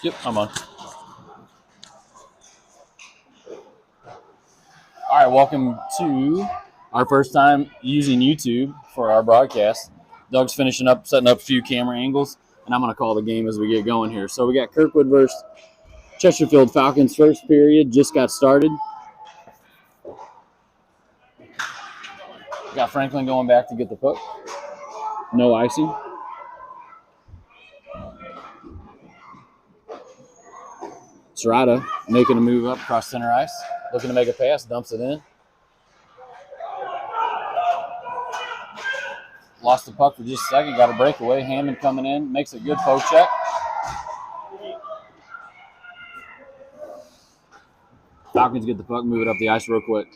Yep, I'm on. All right, welcome to our first time using YouTube for our broadcast. Doug's finishing up, setting up a few camera angles, and I'm going to call the game as we get going here. So we got Kirkwood versus Chesterfield Falcons. First period just got started. Got Franklin going back to get the puck. No icing. Serrata making a move up across center ice. Looking to make a pass, dumps it in. Lost the puck for just a second, got a breakaway. Hammond coming in, makes a good poke check. Falcons get the puck, move it up the ice real quick.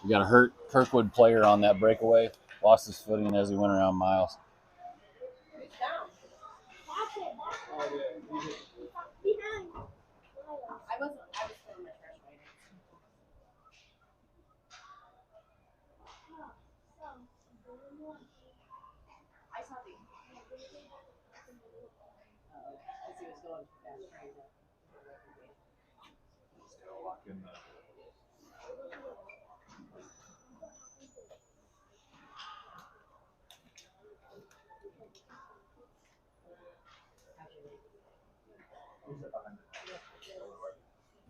We got a hurt Kirkwood player on that breakaway. Lost his footing as he went around Miles.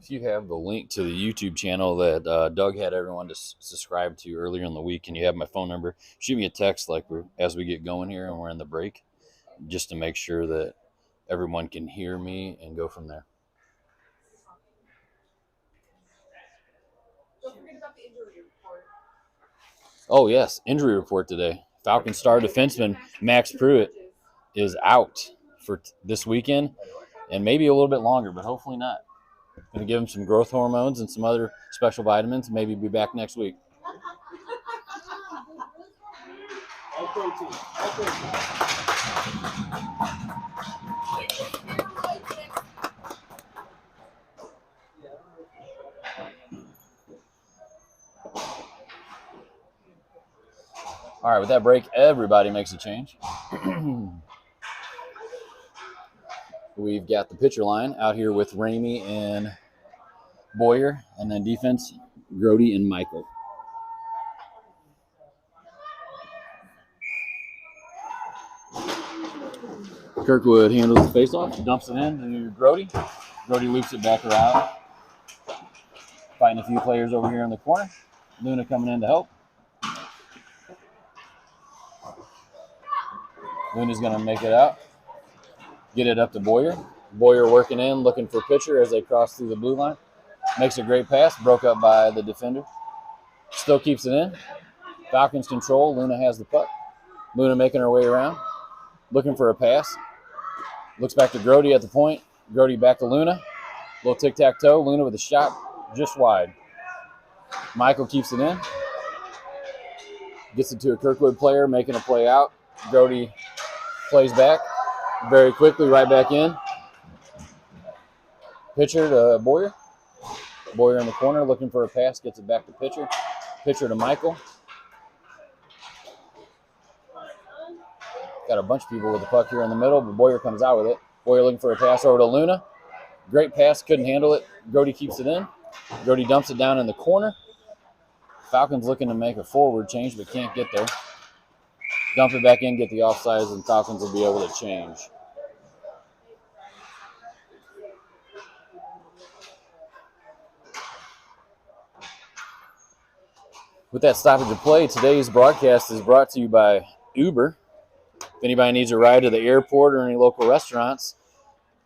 If you have the link to the YouTube channel that Doug had everyone to subscribe to earlier in the week, and you have my phone number, shoot me a text as we get going here and we're in the break, just to make sure that everyone can hear me and go from there. Don't forget about the injury report. Oh, yes, injury report today. Falcons star defenseman Max Pruitt is out for this weekend and maybe a little bit longer, but hopefully not. Going to give him some growth hormones and some other special vitamins. Maybe be back next week. All right, with that break, everybody makes a change. We've got the pitcher line out here with Ramey and Boyer, and then defense, Grody and Michael. Kirkwood handles the faceoff, dumps it in to Grody. Grody loops it back around. Fighting a few players over here in the corner. Luna coming in to help. Luna's going to make it out. Get it up to Boyer. Boyer working in, looking for pitcher as they cross through the blue line. Makes a great pass, broke up by the defender. Still keeps it in. Falcons control. Luna has the puck. Luna making her way around. Looking for a pass. Looks back to Grody at the point. Grody back to Luna. Little tic-tac-toe. Luna with a shot just wide. Michael keeps it in. Gets it to a Kirkwood player, making a play out. Grody plays back very quickly, right back in. Pitcher to Boyer. Boyer in the corner, looking for a pass, gets it back to pitcher. Pitcher to Michael. Got a bunch of people with the puck here in the middle, but Boyer comes out with it. Boyer looking for a pass over to Luna. Great pass, couldn't handle it. Grody keeps it in. Grody dumps it down in the corner. Falcons looking to make a forward change, but can't get there. Dump it back in, get the offsides, and Falcons will be able to change. With that stoppage of play, today's broadcast is brought to you by Uber. If anybody needs a ride to the airport or any local restaurants,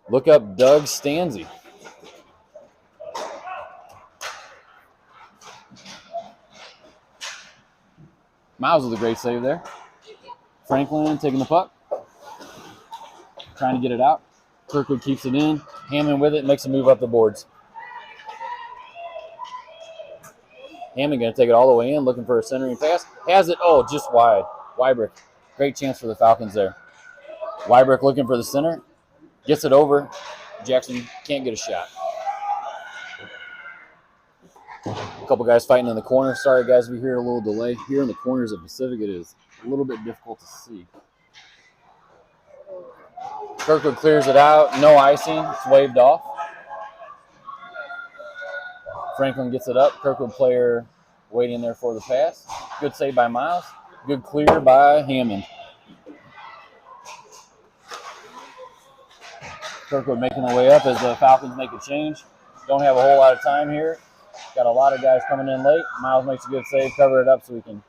look up Doug Stanzi. Miles with a great save there. Franklin taking the puck. Trying to get it out. Kirkwood keeps it in. Hammond with it, makes a move up the boards. Hammond going to take it all the way in, looking for a centering pass. Has it. Oh, just wide. Wybrick. Great chance for the Falcons there. Wybrick looking for the center. Gets it over. Jackson can't get a shot. A couple guys fighting in the corner. Sorry, guys, we hear a little delay. Here in the corners of Pacific, it is a little bit difficult to see. Kirkwood clears it out. No icing. It's waved off. Franklin gets it up. Kirkwood player waiting there for the pass. Good save by Miles. Good clear by Hammond. Kirkwood making the way up as the Falcons make a change. Don't have a whole lot of time here. Got a lot of guys coming in late. Miles makes a good save, cover it up so we can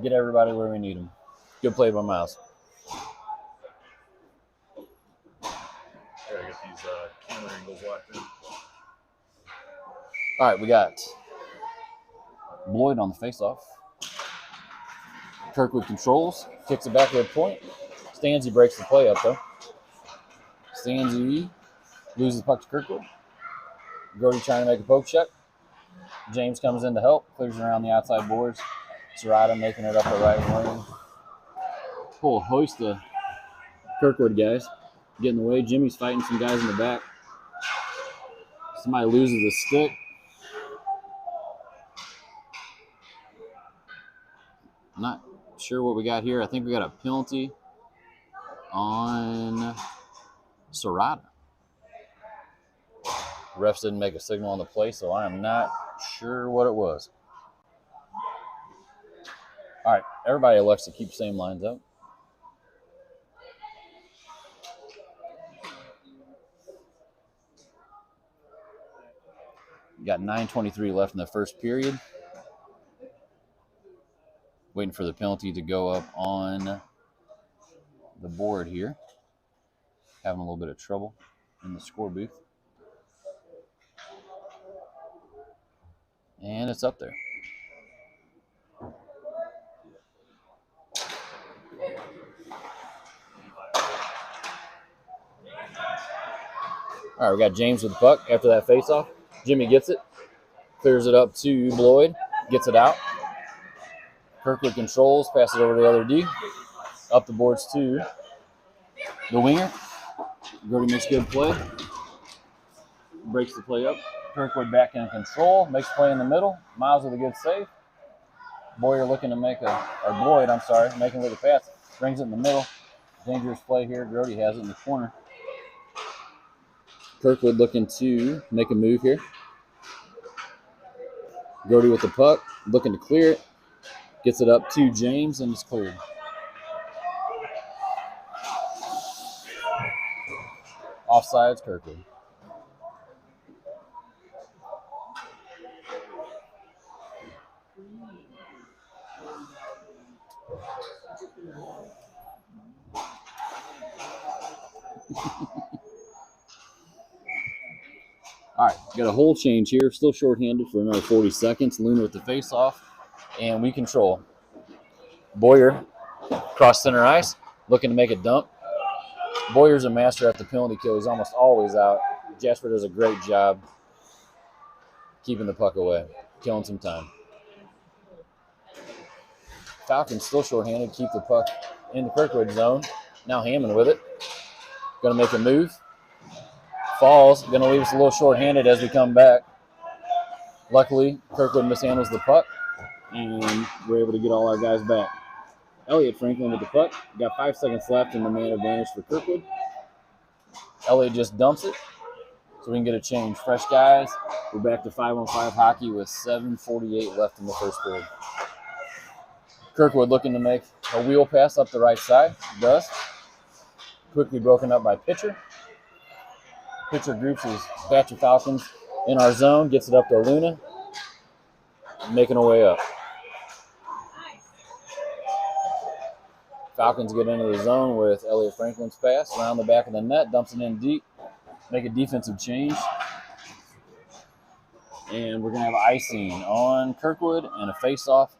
get everybody where we need them. Good play by Miles. Gotta get these camera angles locked in. All right, we got Lloyd on the faceoff. Kirkwood controls, kicks it back to the point. Stanzi breaks the play up, though. Stanzi loses the puck to Kirkwood. Grody trying to make a poke check. James comes in to help, clears around the outside boards. Serrata making it up the right wing. Pull a hoist of Kirkwood guys. Get in the way. Jimmy's fighting some guys in the back. Somebody loses a stick. Not sure what we got here. I think we got a penalty on Serrata. Refs didn't make a signal on the play, so I am not sure what it was. All right, everybody elects to keep the same lines up. Got 9:23 left in the first period. Waiting for the penalty to go up on the board here. Having a little bit of trouble in the score booth. And it's up there. All right, we got James with the puck after that faceoff. Jimmy gets it, clears it up to Lloyd, gets it out. Kirkwood controls, passes over to the other D. Up the boards to the winger. Grody makes good play. Breaks the play up. Kirkwood back in control, makes play in the middle. Miles with a good save. Boyer looking to make Lloyd, making with a pass. Brings it in the middle. Dangerous play here. Grody has it in the corner. Kirkwood looking to make a move here. Grody with the puck, looking to clear it. Gets it up to James, and it's cleared. Offsides, Kirkwood. All right, got a hole change here. Still shorthanded for another 40 seconds. Luna with the face-off, and we control. Boyer, cross center ice, looking to make a dump. Boyer's a master at the penalty kill. He's almost always out. Jasper does a great job keeping the puck away, killing some time. Falcons still shorthanded, keep the puck in the Kirkwood zone. Now Hammond with it. Going to make a move. Falls, going to leave us a little short-handed as we come back. Luckily, Kirkwood mishandles the puck, and we're able to get all our guys back. Elliott Franklin with the puck. Got 5 seconds left in the man advantage for Kirkwood. Elliott just dumps it, so we can get a change. Fresh guys. We're back to 5-on-5 hockey with 7:48 left in the first period. Kirkwood looking to make a wheel pass up the right side. Does. Quickly broken up by Pitcher. Pitcher groups his batch of Falcons in our zone, gets it up to Luna, making our way up. Falcons get into the zone with Elliott Franklin's pass around the back of the net, dumps it in deep, make a defensive change. And we're going to have icing on Kirkwood and a face-off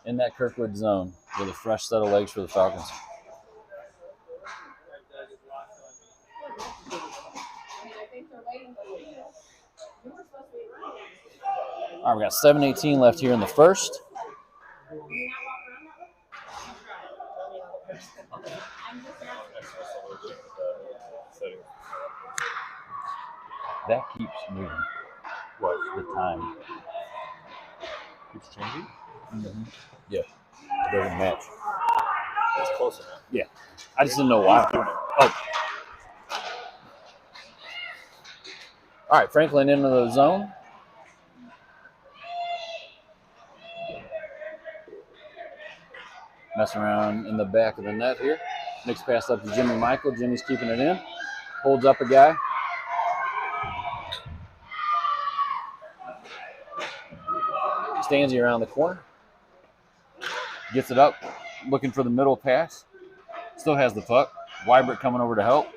in that Kirkwood zone with a fresh set of legs for the Falcons. All right, we got 7:18 left here in the first. That keeps moving. What? The time. Keeps changing? Mm-hmm. Yeah. It doesn't match. It's close enough. Yeah. I just didn't know why. Oh, All right, Franklin into the zone. Messing around in the back of the net here. Next pass up to Jimmy Michael. Jimmy's keeping it in. Holds up a guy. Stanzi around the corner. Gets it up. Looking for the middle pass. Still has the puck. Wybert coming over to help.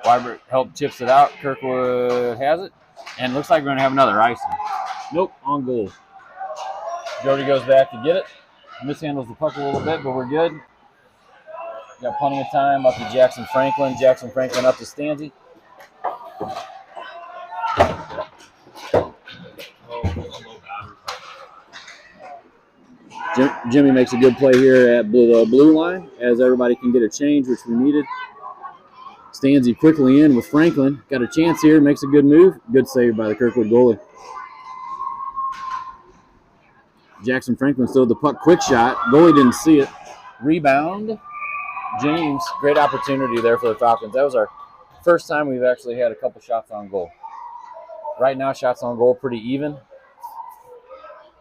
Wybert chips it out. Kirkwood has it. And looks like we're going to have another icing. Nope, on goal. Jody goes back to get it. Mishandles the puck a little bit, but we're good. Got plenty of time up to Jackson Franklin. Jackson Franklin up to Stanzi. Jimmy makes a good play here at the blue line as everybody can get a change, which we needed. Stanzi quickly in with Franklin. Got a chance here. Makes a good move. Good save by the Kirkwood goalie. Jackson Franklin still the puck. Quick shot. Goalie didn't see it. Rebound. James. Great opportunity there for the Falcons. That was our first time we've actually had a couple shots on goal. Right now, shots on goal pretty even.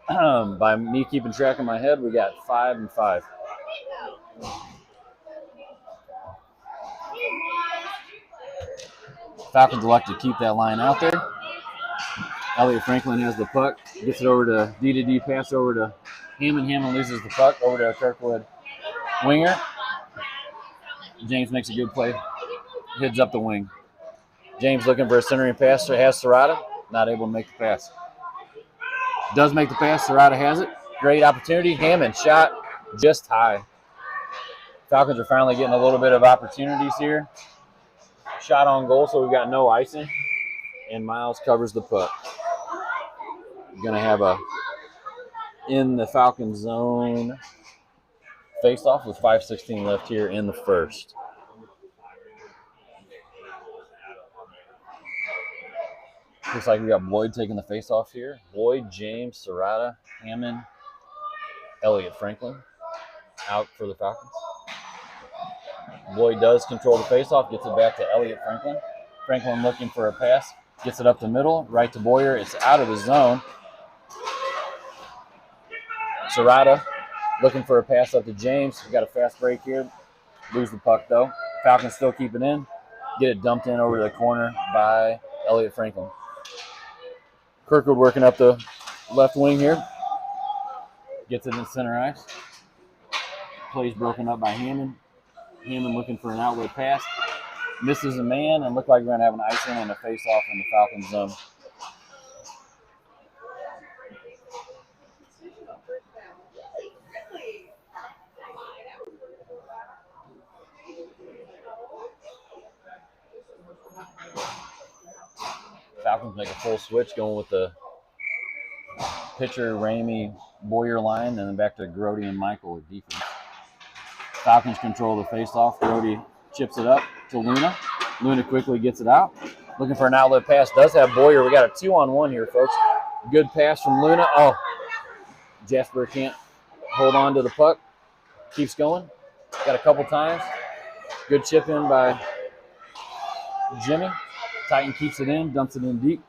By me keeping track in my head, we got 5 and 5. Falcons elect to keep that line out there. Elliot Franklin has the puck. Gets it over to D pass over to Hammond. Hammond loses the puck over to Kirkwood winger. James makes a good play. Heads up the wing. James looking for a centering pass. Has Serrata. Not able to make the pass. Does make the pass. Serrata has it. Great opportunity. Hammond shot just high. Falcons are finally getting a little bit of opportunities here. Shot on goal, so we've got no icing. And Miles covers the puck. Going to have a in the Falcon zone face-off with 5:16 left here in the first. Looks like we got Boyd taking the face-off here. Boyd, James, Serrata, Hammond, Elliot Franklin out for the Falcons. Boyd does control the face-off, gets it back to Elliot Franklin. Franklin looking for a pass, gets it up the middle, right to Boyer. It's out of the zone. Serrata looking for a pass up to James. We got a fast break here. Lose the puck, though. Falcons still keep it in. Get it dumped in over to the corner by Elliot Franklin. Kirkwood working up the left wing here. Gets it in center ice. Plays broken up by Hammond. Hammond looking for an outlet pass. Misses a man and look like we're going to have an icing and a face-off in the Falcons zone. Falcons make a full switch, going with the pitcher, Ramey, Boyer line, and then back to Grody and Michael at defense. Falcons control the face-off. Grody chips it up to Luna. Luna quickly gets it out. Looking for an outlet pass. Does have Boyer. We got a 2-on-1 here, folks. Good pass from Luna. Oh, Jasper can't hold on to the puck. Keeps going. Got a couple times. Good chip in by Jimmy. Titan keeps it in, dumps it in deep.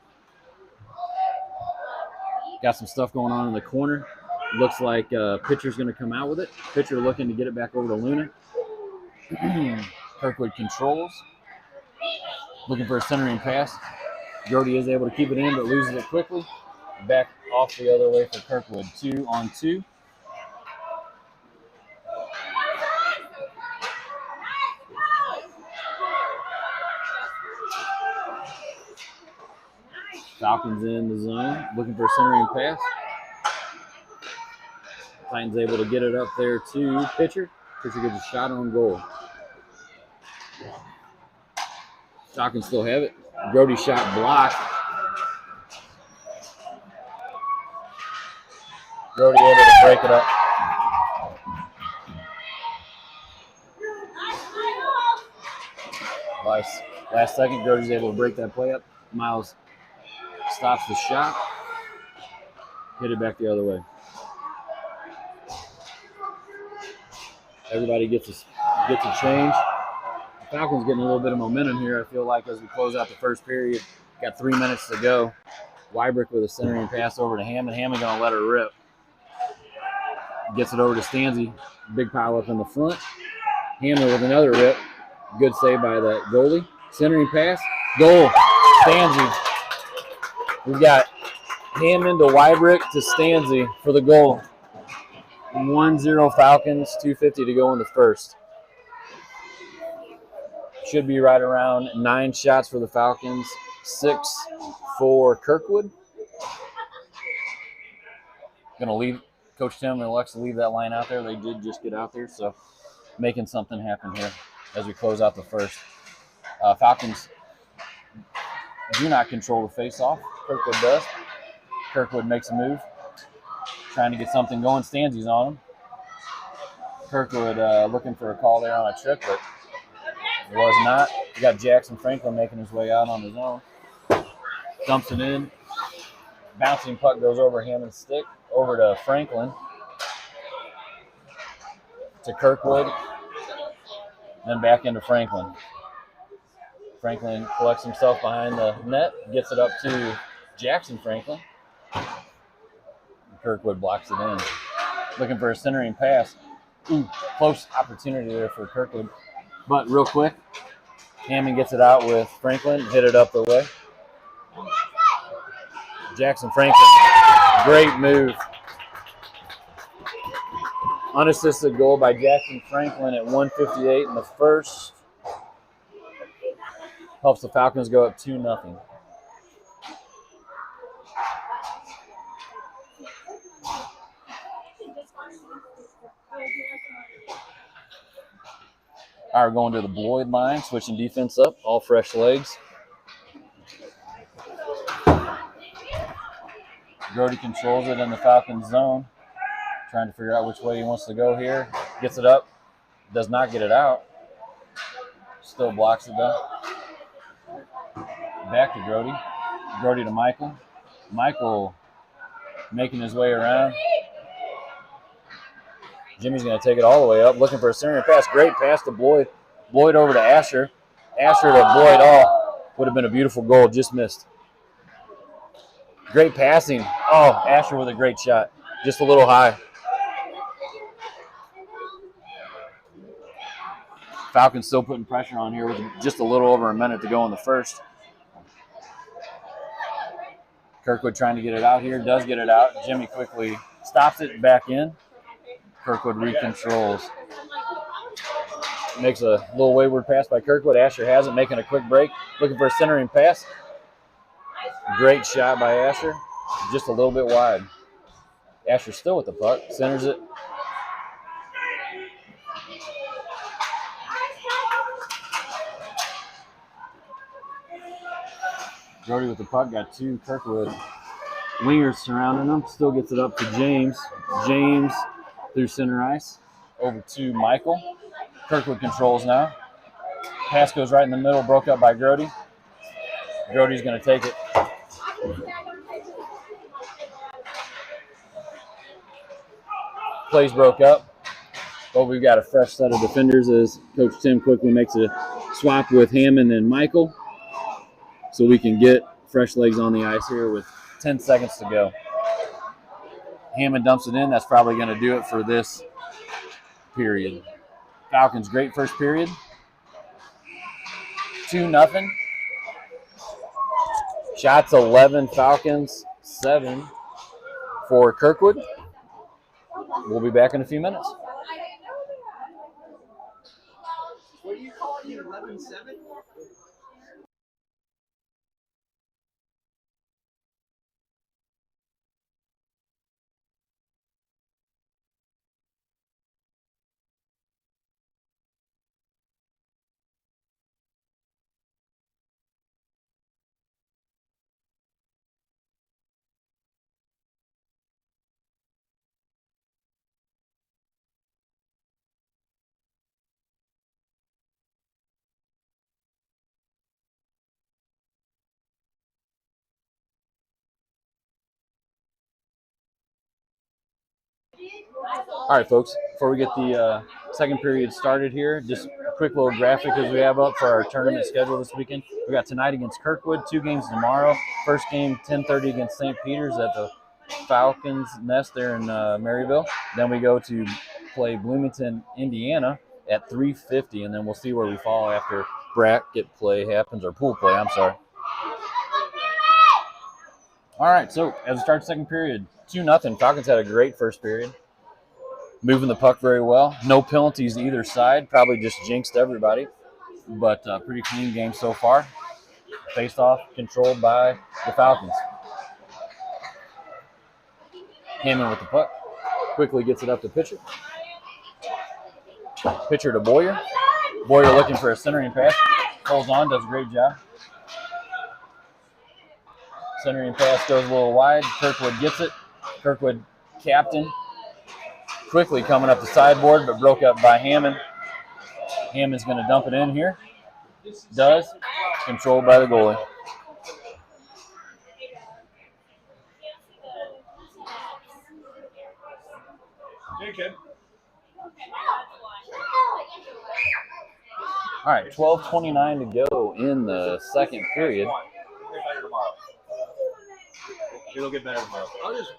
Got some stuff going on in the corner. Looks like pitcher's going to come out with it. Pitcher looking to get it back over to Luna. Kirkwood controls. Looking for a centering pass. Grody is able to keep it in, but loses it quickly. Back off the other way for Kirkwood. 2-on-2. Falcons in the zone, looking for a centering pass. Titans able to get it up there to pitcher. Pitcher gets a shot on goal. Falcons still have it. Grody shot blocked. Grody able to break it up. Last second, Grody's able to break that play up. Miles stops the shot. Hit it back the other way. Everybody gets a change. The Falcons getting a little bit of momentum here, I feel like, as we close out the first period. Got 3 minutes to go. Wybrick with a centering pass over to Hammond. Hammond going to let her rip. Gets it over to Stanzi. Big pile up in the front. Hammond with another rip. Good save by the goalie. Centering pass. Goal. Stanzi. We've got Hammond to Wybrick to Stanzi for the goal. 1-0 Falcons. 2:50 to go in the first. Should be right around 9 shots for the Falcons. 6 for Kirkwood. Going to leave. Coach Tim and Alexa leave that line out there. They did just get out there, so making something happen here as we close out the first. Falcons do not control the face-off. Kirkwood does. Kirkwood makes a move, trying to get something going. Stanzi's on him. Kirkwood looking for a call there on a trip, but it was not. We got Jackson Franklin making his way out on his own. Dumps it in. Bouncing puck goes over Hammond's stick. Over to Franklin. To Kirkwood. Then back into Franklin. Franklin collects himself behind the net. Gets it up to Jackson Franklin. Kirkwood blocks it in. Looking for a centering pass. Ooh, close opportunity there for Kirkwood. But real quick, Hammond gets it out with Franklin. Hit it up the way. Jackson Franklin. Great move. Unassisted goal by Jackson Franklin at 1:58 in the first. Helps the Falcons go up 2-0. All right, we're going to the Bloyd line, switching defense up, all fresh legs. Brody controls it in the Falcons zone. Trying to figure out which way he wants to go here. Gets it up. Does not get it out. Still blocks it though. Back to Brody. Brody to Michael. Michael making his way around. Jimmy's going to take it all the way up. Looking for a centering pass. Great pass to Bloyd. Bloyd over to Asher. Asher to Bloyd. Oh, would have been a beautiful goal. Just missed. Great passing. Oh, Asher with a great shot. Just a little high. Falcons still putting pressure on here with just a little over a minute to go in the first. Kirkwood trying to get it out here. Does get it out. Jimmy quickly stops it back in. Kirkwood recontrols. Makes a little wayward pass by Kirkwood. Asher has it, making a quick break. Looking for a centering pass. Great shot by Asher. Just a little bit wide. Asher still with the puck. Centers it. Brody with the puck. Got 2 Kirkwood wingers surrounding him. Still gets it up to James. James through center ice. Over to Michael. Kirkwood controls now. Pass goes right in the middle. Broke up by Brody. Brody's going to take it. Plays broke up. But we've got a fresh set of defenders as Coach Tim quickly makes a swap with Hammond and Michael. So we can get fresh legs on the ice here with 10 seconds to go. Hammond dumps it in. That's probably going to do it for this period. Falcons, great first period. 2-0. Shots 11 Falcons, 7 for Kirkwood. We'll be back in a few minutes. What do you call it? 11-7? All right, folks, before we get the second period started here, just quick little graphic as we have up for our tournament schedule this weekend. We got tonight against Kirkwood, 2 games tomorrow. First game 10:30 against St. Peter's at the Falcons Nest there in Maryville. Then we go to play Bloomington, Indiana at 3:50, and then we'll see where we fall after bracket play happens, or pool play, I'm sorry. All right, so as we start second period, 2-0. Falcons had a great first period. Moving the puck very well. No penalties either side. Probably just jinxed everybody. But pretty clean game so far. Face-off controlled by the Falcons. Hammond with the puck. Quickly gets it up to pitcher. Pitcher to Boyer. Boyer looking for a centering pass. Holds on, does a great job. Centering pass goes a little wide. Kirkwood gets it. Kirkwood captain. Quickly coming up the sideboard, but broke up by Hammond. Hammond's going to dump it in here. Does. Controlled by the goalie. Hey, kid. All right, 12:29 to go in the second period. It'll get better tomorrow. It'll get better tomorrow. I'll just...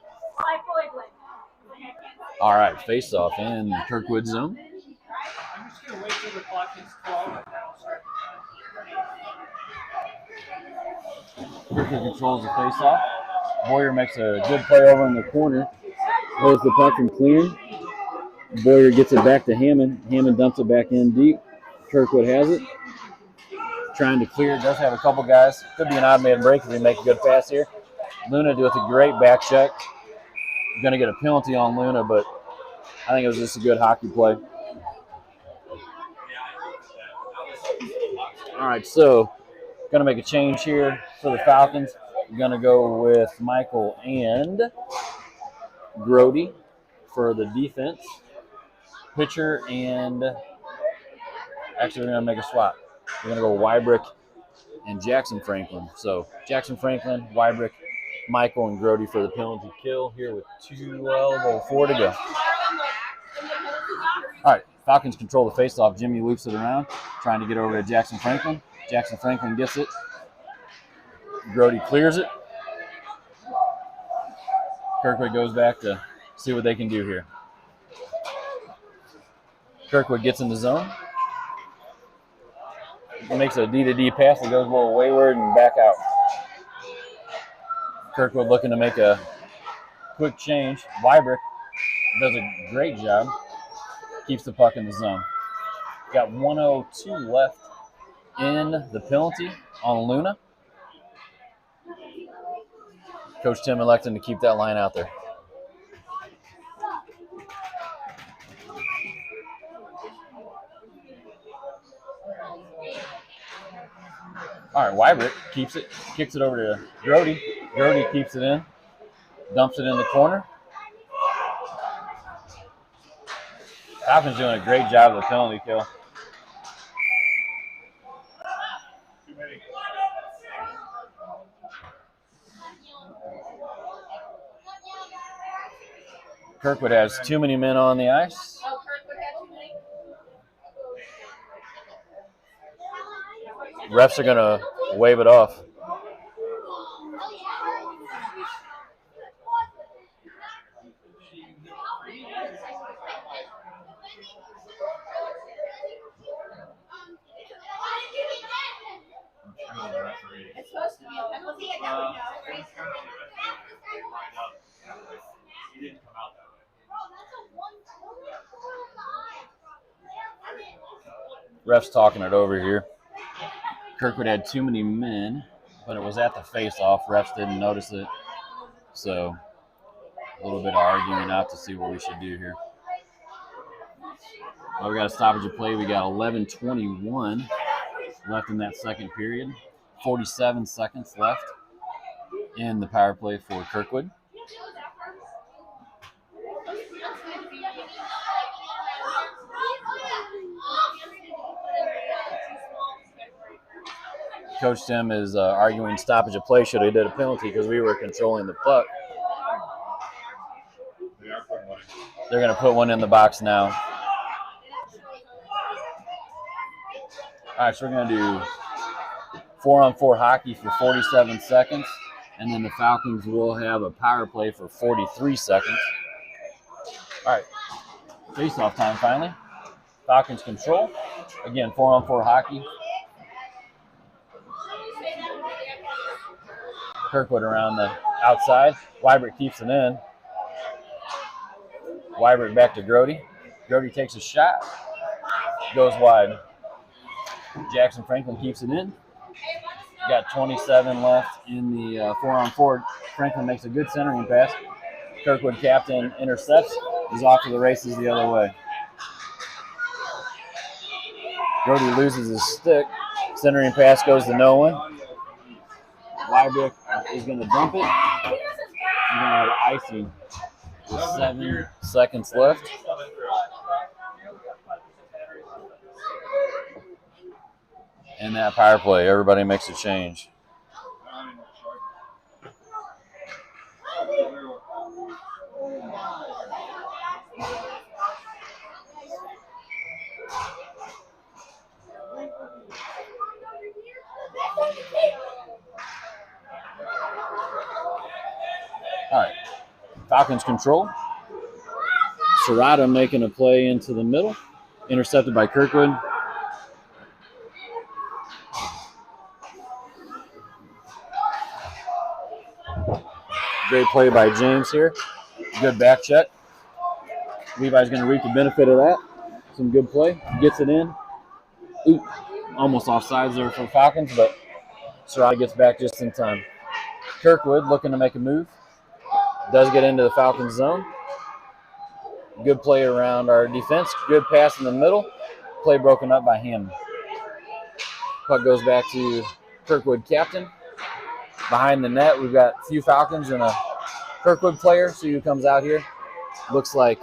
All right, face-off in Kirkwood zone. I'm just going to wait till the clock hits 12 and then I'll start. Kirkwood controls the face-off. Boyer makes a good play over in the corner. Holds the puck from clear. Boyer gets it back to Hammond. Hammond dumps it back in deep. Kirkwood has it. Trying to clear. Does have a couple guys. Could be an odd man break if we make a good pass here. Luna does a great back check. Going to get a penalty on Luna, but I think it was just a good hockey play. All right, so going to make a change here for the Falcons. We're going to go with Michael and Grody for the defense. Pitcher and actually we're going to make a swap. We're going to go Wybrick and Jackson Franklin. So Jackson Franklin, Wybrick, Michael, and Grody for the penalty kill here with 2:04 to go. All right, Falcons control the faceoff. Jimmy loops it around, trying to get over to Jackson Franklin. Jackson Franklin gets it. Grody clears it. Kirkwood goes back to see what they can do here. Kirkwood gets in the zone. Makes a D-to-D pass that goes a little wayward and back out. Kirkwood looking to make a quick change. Wybrick does a great job. Keeps the puck in the zone. Got 1:02 left in the penalty on Luna. Coach Tim electing to keep that line out there. All right, Wybrick keeps it, kicks it over to Grody. Grody keeps it in, dumps it in the corner. Falcons doing a great job of the penalty kill. Kirkwood has too many men on the ice. Refs are going to wave it off. Refs talking it over here. Kirkwood had too many men, but it was at the face-off. Refs didn't notice it. So a little bit of arguing out to see what we should do here. Well, we got a stoppage of play. We got 11:21 left in that second period. 47 seconds left in the power play for Kirkwood. Coach Tim is arguing stoppage of play should have did a penalty because we were controlling the puck. They're going to put one in the box now. right, so we're going to do 4-on-4 hockey for 47 seconds, and then the Falcons will have a power play for 43 seconds. All right, face-off time finally. Falcons control. Again, 4-on-4 hockey. Kirkwood around the outside. Weibert keeps it in. Weibert back to Grody. Grody takes a shot. Goes wide. Jackson Franklin keeps it in. Got 27 left in the 4-on-4. Franklin makes a good centering pass. Kirkwood captain intercepts. He's off to the races the other way. Grody loses his stick. Centering pass goes to no one. Weibert is going to dump it. He's going to have icing with 7 seconds left. In that power play, everybody makes a change. All right, Falcons control. Serrata making a play into the middle. Intercepted by Kirkwood. Great play by James here. Good back check. Levi's going to reap the benefit of that. Some good play. Gets it in. Ooh, almost offsides there for Falcons, but Serrata gets back just in time. Kirkwood looking to make a move. Does get into the Falcons zone. Good play around our defense. Good pass in the middle. Play broken up by Hammond. Puck goes back to Kirkwood captain. Behind the net, we've got a few Falcons and a Kirkwood player. See who comes out here. Looks like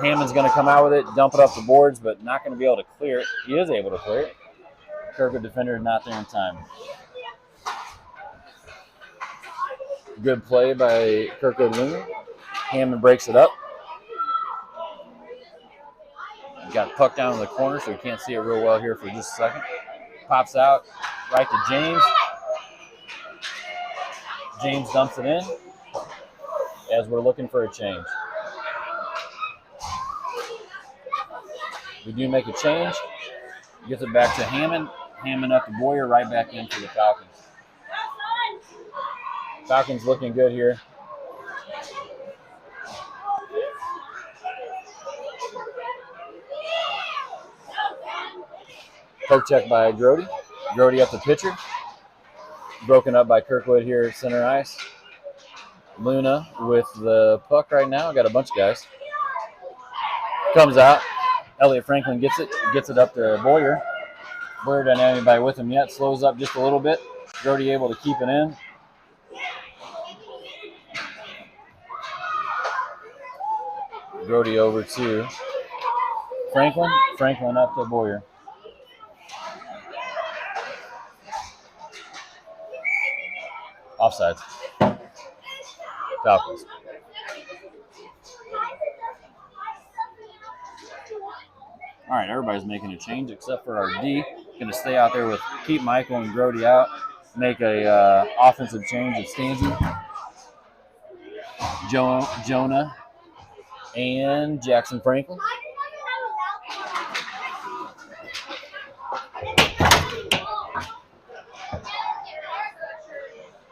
Hammond's going to come out with it, dump it up the boards, but not going to be able to clear it. He is able to clear it. Kirkwood defender not there in time. Good play by Kirkwood winger. Hammond breaks it up. Got puck down in the corner, so we can't see it real well here for just a second. Pops out right to James. James dumps it in as we're looking for a change. We do make a change. Gets it back to Hammond. Hammond up to Boyer, right back in for the Falcons. Falcons looking good here. Poke check by Grody. Grody up the pitcher. Broken up by Kirkwood here at center ice. Luna with the puck right now. Got a bunch of guys. Comes out. Elliott Franklin gets it up to Boyer. Boyer doesn't have anybody with him yet. Slows up just a little bit. Grody able to keep it in. Grody over to Franklin. Franklin up to Boyer. Offsides. Falcons. All right, everybody's making a change except for our D. Going to stay out there with keep Michael and Grody out. Make a offensive change of Stanzi, Jonah, and Jackson Franklin.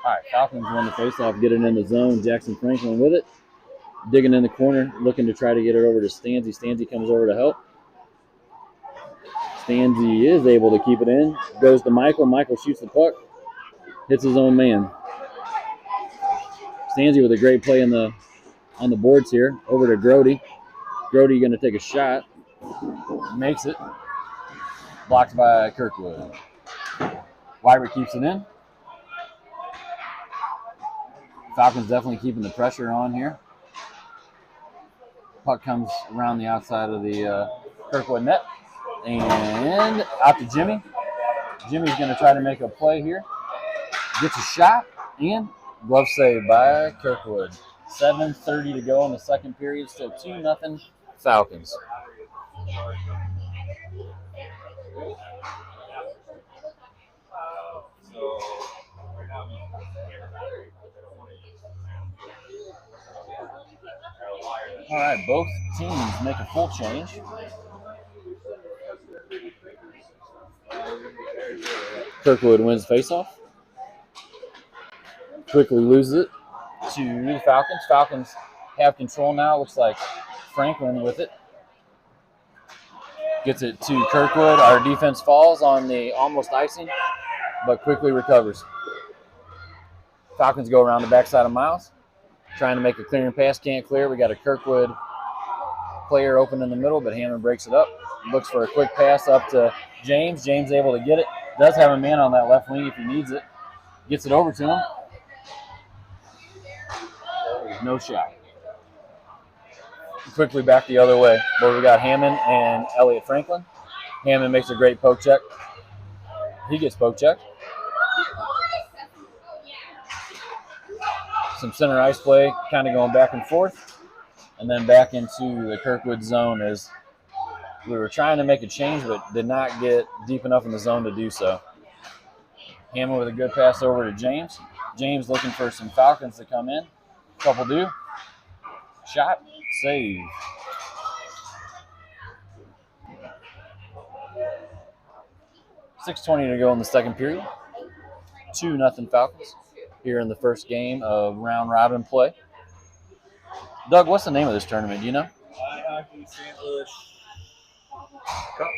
All right, Falcons won the faceoff, get it in the zone. Jackson Franklin with it. Digging in the corner, looking to try to get it over to Stanzi. Stanzi comes over to help. Stanzi is able to keep it in. Goes to Michael. Michael shoots the puck. Hits his own man. Stanzi with a great play on the boards here. Over to Grody. Grody going to take a shot. Makes it. Blocked by Kirkwood. Weibert keeps it in. Falcons definitely keeping the pressure on here. Puck comes around the outside of the Kirkwood net. And out to Jimmy. Jimmy's going to try to make a play here. Gets a shot. And glove save by Kirkwood. 7:30 to go in the second period. Still 2-0 Falcons. All right, both teams make a full change. Kirkwood wins faceoff. Quickly loses it to the Falcons. Falcons have control now. Looks like Franklin with it. Gets it to Kirkwood. Our defense falls on the almost icing, but quickly recovers. Falcons go around the backside of Miles. Trying to make a clearing pass. Can't clear. We got a Kirkwood player open in the middle, but Hammond breaks it up. Looks for a quick pass up to James. James able to get it. Does have a man on that left wing if he needs it. Gets it over to him. No shot. Quickly back the other way, where we got Hammond and Elliott Franklin. Hammond makes a great poke check. He gets poke checked. Some center ice play, kind of going back and forth, and then back into the Kirkwood zone as we were trying to make a change, but did not get deep enough in the zone to do so. Hammond with a good pass over to James. James looking for some Falcons to come in. Couple do. Shot, save. .6:20 to go in the second period. 2-0 Falcons here in the first game of round robin play. Doug, what's the name of this tournament? Do you know? My Hockey St. Louis Cup.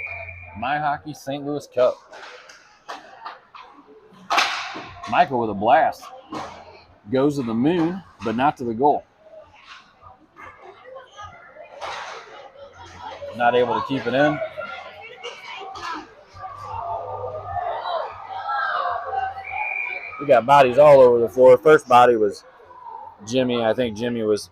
My Hockey St. Louis Cup. Michael with a blast. Goes to the moon, but not to the goal. Not able to keep it in. We got bodies all over the floor. First body was Jimmy. I think Jimmy was.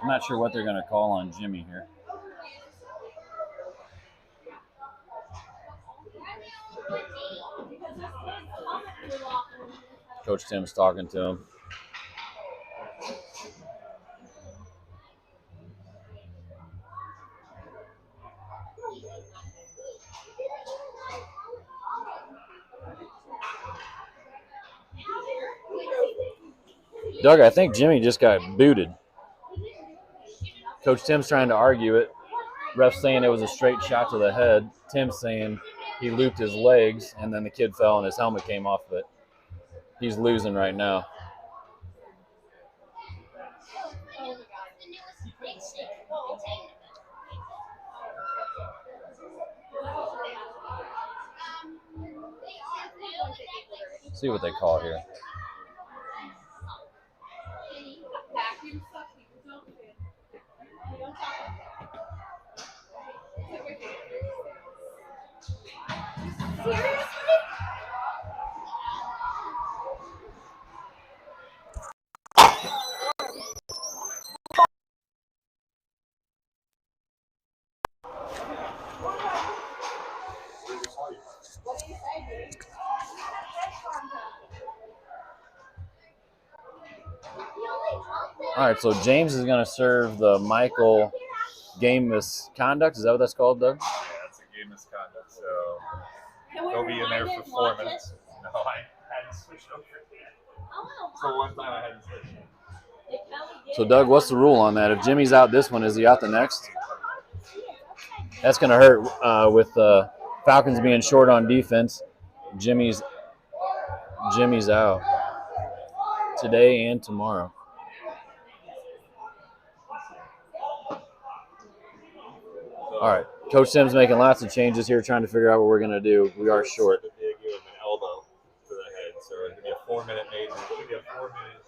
I'm not sure what they're going to call on Jimmy here. Coach Tim's talking to him. Doug, I think Jimmy just got booted. Coach Tim's trying to argue it. Ref saying it was a straight shot to the head. Tim saying he looped his legs, and then the kid fell and his helmet came off of it. He's losing right now. See what they call here. All right, so James is going to serve the Michael game misconduct. Is that what that's called, Doug? Yeah, that's a game misconduct. So he'll be in there for 4 minutes. No, I hadn't switched over yet. So one time I hadn't switched. So, Doug, what's the rule on that? If Jimmy's out this one, is he out the next? That's going to hurt with the Falcons being short on defense. Jimmy's out today and tomorrow. All right, Coach Tim's making lots of changes here, trying to figure out what we're going to do. We are short. Give him an elbow to the head. So it's going to be a 4-minute maintenance. It's going to be a 4-minute.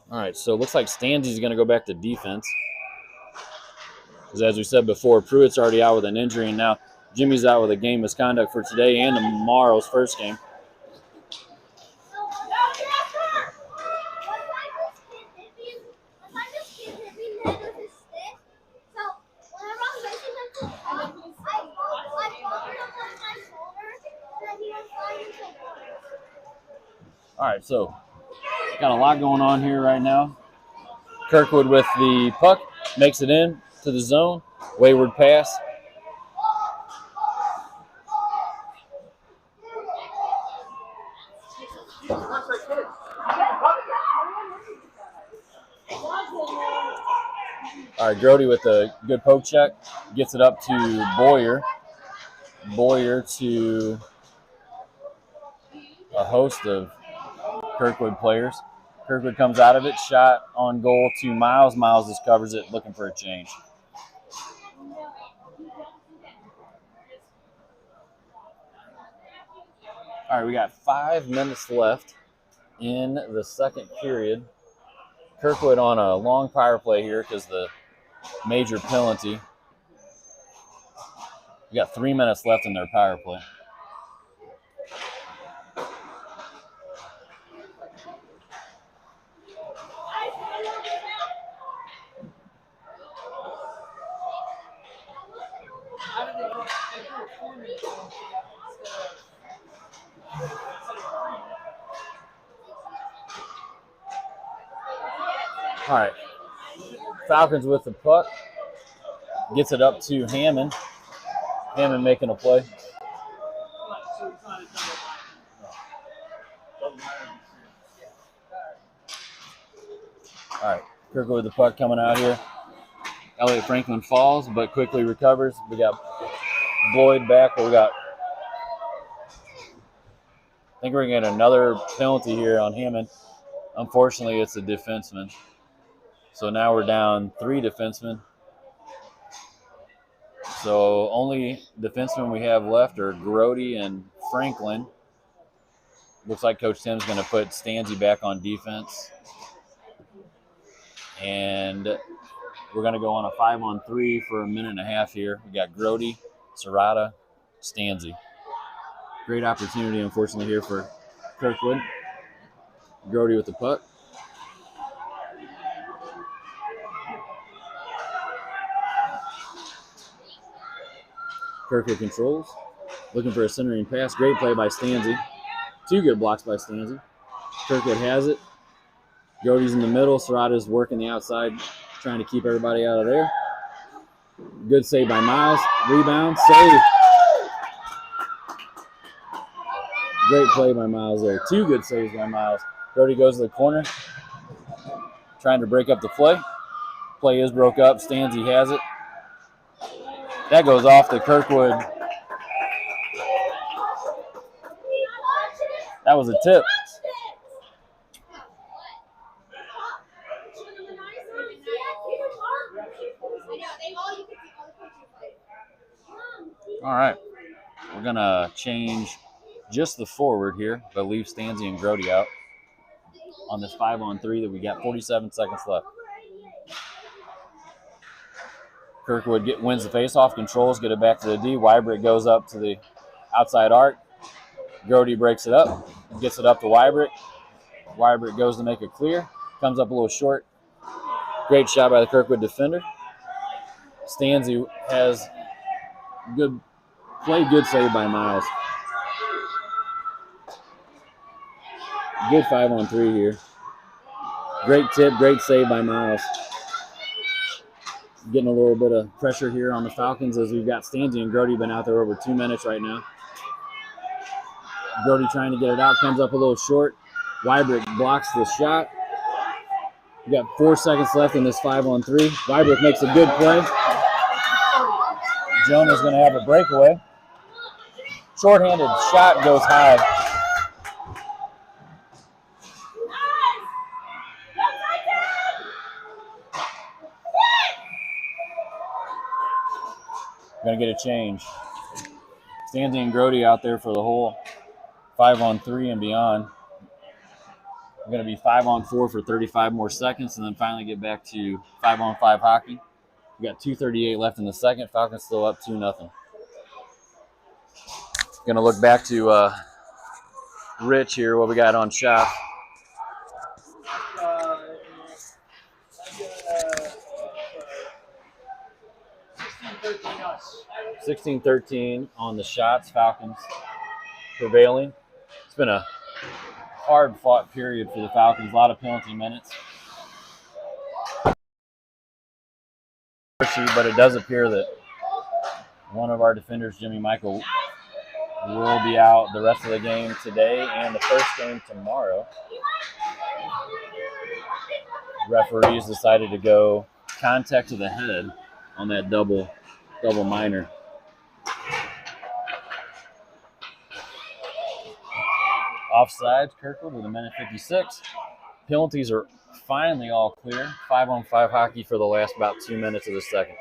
All right, so it looks like Stanzi's going to go back to defense. Because as we said before, Pruitt's already out with an injury, and now Jimmy's out with a game misconduct for today and tomorrow's first game. All right, so got a lot going on here right now. Kirkwood with the puck, makes it in to the zone. Wayward pass. All right, Grody with a good poke check. Gets it up to Boyer. Boyer to a host of Kirkwood players. Kirkwood comes out of it. Shot on goal to Miles. Miles just covers it, looking for a change. All right, we got 5 minutes left in the second period. Kirkwood on a long power play here because the major penalty. We got 3 minutes left in their power play. All right, Falcons with the puck. Gets it up to Hammond. Hammond making a play. All right, Kirkwood with the puck coming out here. Elliott Franklin falls, but quickly recovers. We got Boyd back, but I think we're going to get another penalty here on Hammond. Unfortunately, it's a defenseman. So now we're down 3 defensemen. So only defensemen we have left are Grody and Franklin. Looks like Coach Tim's going to put Stanzi back on defense. And we're going to go on a 5-on-3 for a minute and a half here. We got Grody, Serrata, Stanzi. Great opportunity, unfortunately, here for Kirkwood. Grody with the puck. Kirkwood controls. Looking for a centering pass. Great play by Stanzi. 2 good blocks by Stanzi. Kirkwood has it. Grody's in the middle. Serrata's working the outside, trying to keep everybody out of there. Good save by Miles. Rebound. Save. Great play by Miles there. 2 good saves by Miles. Grody goes to the corner, trying to break up the play. Play is broke up. Stanzi has it. That goes off to Kirkwood. That was a tip. All right. We're going to change just the forward here, but leave Stanzi and Grody out on this 5-on-3 that we got 47 seconds left. Kirkwood wins the faceoff, controls, get it back to the D. Wybrick goes up to the outside arc. Grody breaks it up, gets it up to Wybrick. Wybrick goes to make it clear, comes up a little short. Great shot by the Kirkwood defender. Stanzi has good play, good save by Miles. Good 5-on-3 here. Great tip, great save by Miles. Getting a little bit of pressure here on the Falcons as we've got Stanzi and Grody been out there over 2 minutes right now. Grody trying to get it out, comes up a little short. Wybrick blocks the shot. We got 4 seconds left in this 5-on-3. Wybrick makes a good play. Jonah's going to have a breakaway. Shorthanded shot goes high. Going to get a change. Stanzi and Grody out there for the whole 5-on-3 and beyond. We're going to be 5-on-4 for 35 more seconds and then finally get back to 5-on-5 hockey. We got 2:38 left in the second. Falcons still up 2-0. Going to look back to Rich here, what we got on shot. 16-13 on the shots. Falcons prevailing. It's been a hard-fought period for the Falcons. A lot of penalty minutes. But it does appear that one of our defenders, Jimmy Michael, will be out the rest of the game today and the first game tomorrow. Referees decided to go contact to the head on that double minor. Offsides, Kirkwood with 1:56. Penalties are finally all clear. 5-on-5 hockey for the last about 2 minutes of the second.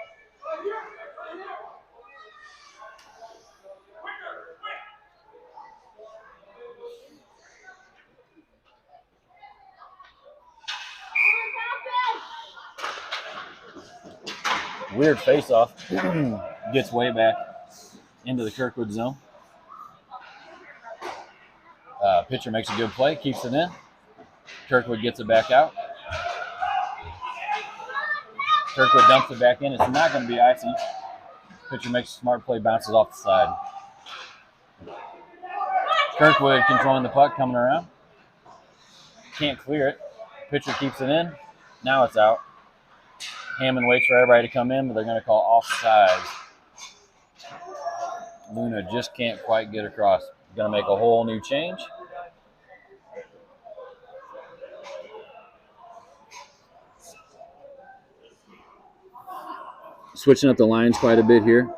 Weird face-off. Gets way back into the Kirkwood zone. Pitcher makes a good play, keeps it in. Kirkwood gets it back out. Kirkwood dumps it back in. It's not going to be icy. Pitcher makes a smart play, bounces off the side. Kirkwood controlling the puck, coming around. Can't clear it. Pitcher keeps it in. Now it's out. Hammond waits for everybody to come in, but they're going to call offsides. Luna just can't quite get across. Going to make a whole new change. Switching up the lines quite a bit here.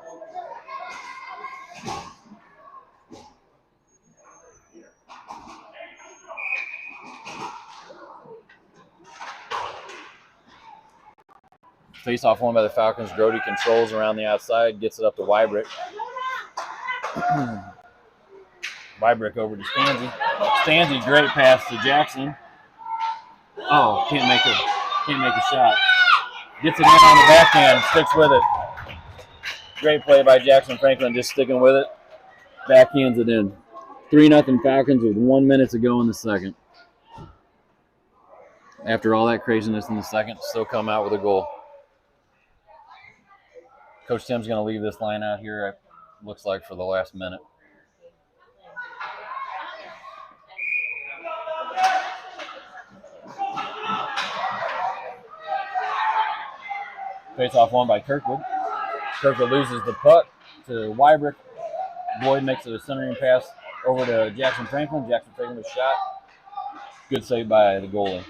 Face-off won by the Falcons. Grody controls around the outside, gets it up to Wybrick. Wybrick over to Stanzi. Stanzi, great pass to Jackson. Oh, can't make a shot. Gets it in on the backhand, sticks with it. Great play by Jackson Franklin, just sticking with it. Backhands it in. 3-0 Falcons with 1 minute to go in the second. After all that craziness in the second, still come out with a goal. Coach Tim's going to leave this line out here, it looks like, for the last minute. Face-off won by Kirkwood. Kirkwood loses the puck to Wybrick. Boyd makes a centering pass over to Jackson Franklin. Jackson Franklin with a shot. Good save by the goalie.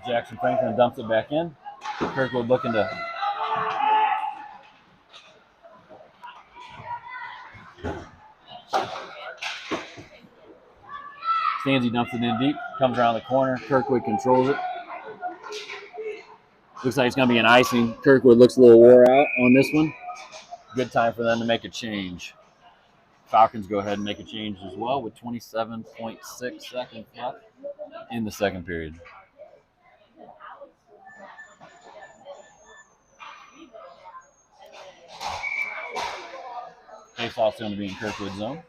Jackson Franklin dumps it back in. Kirkwood looking to Stanzi dumps it in deep, comes around the corner. Kirkwood controls it. Looks like it's going to be an icing. Kirkwood looks a little wore out on this one. Good time for them to make a change. Falcons go ahead and make a change as well with 27.6 seconds left in the second period. Face-off's going to be in Kirkwood zone.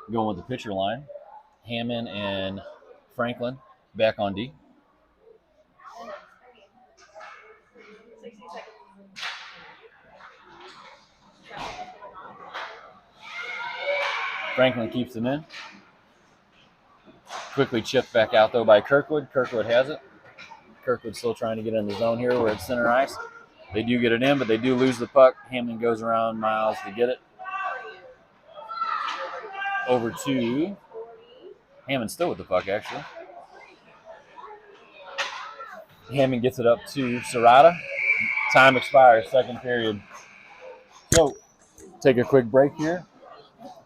Going with the pitcher line. Hammond and Franklin back on D. Franklin keeps it in. Quickly chipped back out, though, by Kirkwood. Kirkwood has it. Kirkwood still trying to get in the zone here. We're at center ice. They do get it in, but they do lose the puck. Hammond goes around Miles to get it. Over to Hammond still with the puck, actually. Hammond gets it up to Serrata. Time expires, second period. So, take a quick break here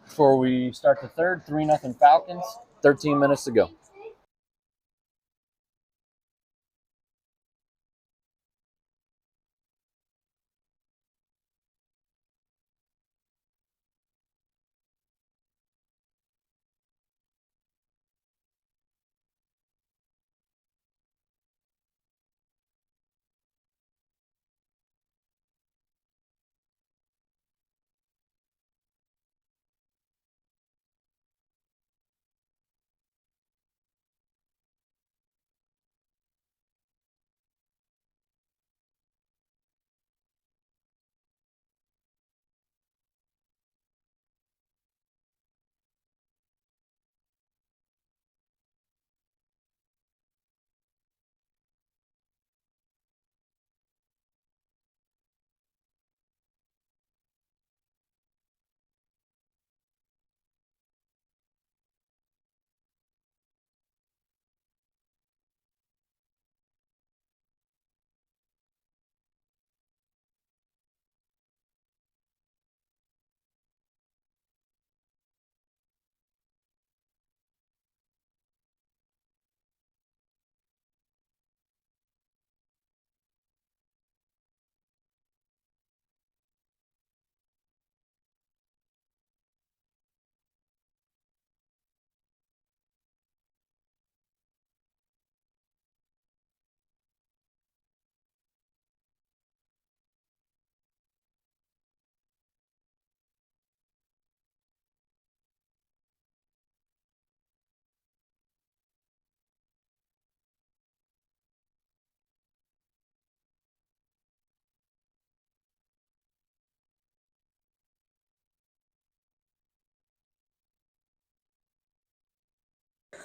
before we start the third. 3-0 Falcons. 13 minutes to go.